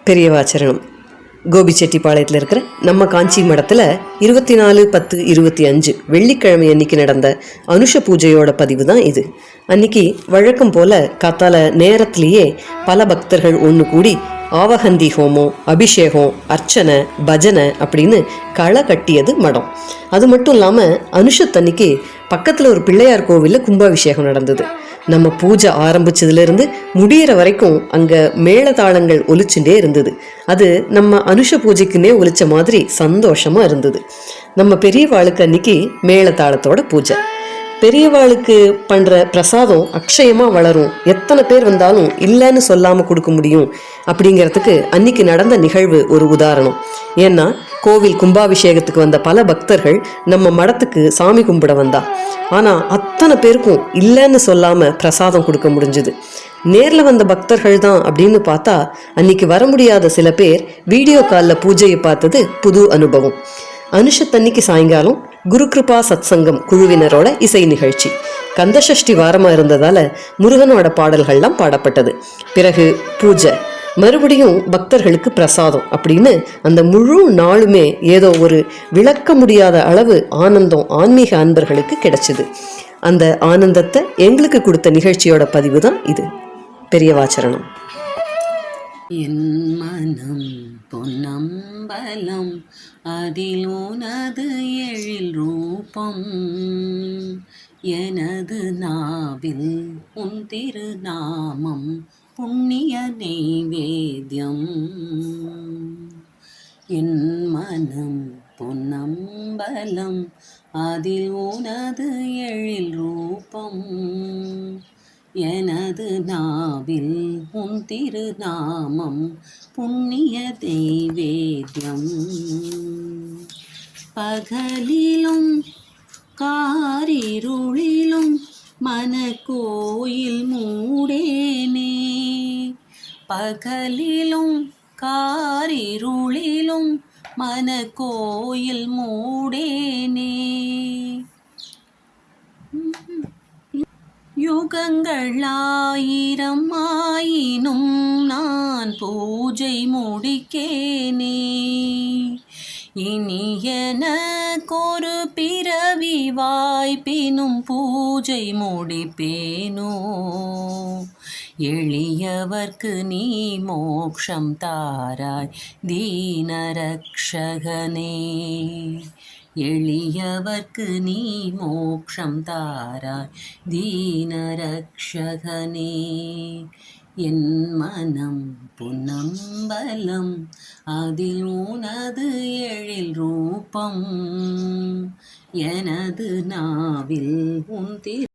பெரியவாச்சரணம். கோபிச்செட்டிப்பாளையத்தில் இருக்கிற நம்ம காஞ்சி மடத்தில் 24/10/25 வெள்ளிக்கிழமை அன்னைக்கு நடந்த அனுஷ பூஜையோட பதிவு தான் இது. அன்னைக்கு வழக்கம் போல காத்தால நேரத்திலேயே பல பக்தர்கள் ஒன்று கூடி ஆவகந்தி ஹோமம், அபிஷேகம், அர்ச்சனை, பஜனை அப்படின்னு களை கட்டியது மடம். அது மட்டும் இல்லாமல் அனுஷத்தன்னைக்கு பக்கத்தில் ஒரு பிள்ளையார் கோவிலில் கும்பாபிஷேகம் நடந்தது. நம்ம பூஜை ஆரம்பிச்சதுலேருந்து முடிகிற வரைக்கும் அங்கே மேளதாளங்கள் ஒலிச்சுட்டே இருந்தது. அது நம்ம அனுஷ பூஜைக்குன்னே ஒலிச்ச மாதிரி சந்தோஷமாக இருந்தது. நம்ம பெரியவாளுக்கு அன்னைக்கு மேளதாளத்தோட பூஜை. பெரியவாளுக்கு பண்ணுற பிரசாதம் அக்ஷயமாக வளரும், எத்தனை பேர் வந்தாலும் இல்லைன்னு சொல்லாமல் கொடுக்க முடியும் அப்படிங்கிறதுக்கு அன்னைக்கு நடந்த நிகழ்வு ஒரு உதாரணம். ஏன்னா கோவில் கும்பாபிஷேகத்துக்கு வந்த பல பக்தர்கள் நம்ம மடத்துக்கு சாமி கும்பிட வந்தா. ஆனால் அத்தனை பேருக்கும் இல்லைன்னு சொல்லாமல் பிரசாதம் கொடுக்க முடிஞ்சுது. நேரில் வந்த பக்தர்கள் தான் அப்படின்னு பார்த்தா அன்னைக்கு வர முடியாத சில பேர் வீடியோ காலில் பூஜையை பார்த்தது புது அனுபவம். அனுஷத்தன்னைக்கு சாயங்காலம் குரு கிருபா சத்சங்கம் குழுவினரோட இசை நிகழ்ச்சி. கந்தசஷ்டி வாரமாக இருந்ததால் முருகனோட பாடல்கள்லாம் பாடப்பட்டது. பிறகு பூஜை, மறுபடியும் பக்தர்களுக்கு பிரசாதம் அப்படின்னு அந்த முழு நாளுமே ஏதோ ஒரு விளக்க முடியாத அளவு ஆனந்தம் ஆன்மீக அன்பர்களுக்கு கிடைச்சிது. அந்த ஆனந்தத்தை எங்களுக்கு கொடுத்த நிகழ்ச்சியோட பதிவு தான் இது. பெரியவாச்சரணம். என் மனம் பொன்னம்பலம் அதில் உனது எழில் ரூபம், எனது நாவில் உன் திருநாமம் புண்ணிய நைவேத்யம். என் மனம் பொன்னம்பலம் அதில் உனது எழில் ரூபம், எனது நாவில் உன் திருநாமம் புண்ணிய நைவேத்யம். பகலிலும் காரிருளிலும் மனக்கோயில் மூடேனே, பகலிலும் காரிருளிலும் மனக்கோயில் மூடேனே. யுகங்கள் 1000 ஆயினும் நான் பூஜை முடிக்கேனே, இனி எனக்கொரு பிறவி வாய்ப்பினும் பூஜை முடிப்பேனோ. எளியவர்க்கு நீ மோக்ஷம் தாராய் தீனரக்ஷகனே, எளியவர்க்கு நீ மோக்ஷம் தாராய் தீனரக்ஷகனே. என் மனம் பொன்னம்பலம் அதில் உனது எழில் ரூபம், எனது நாவில் உன்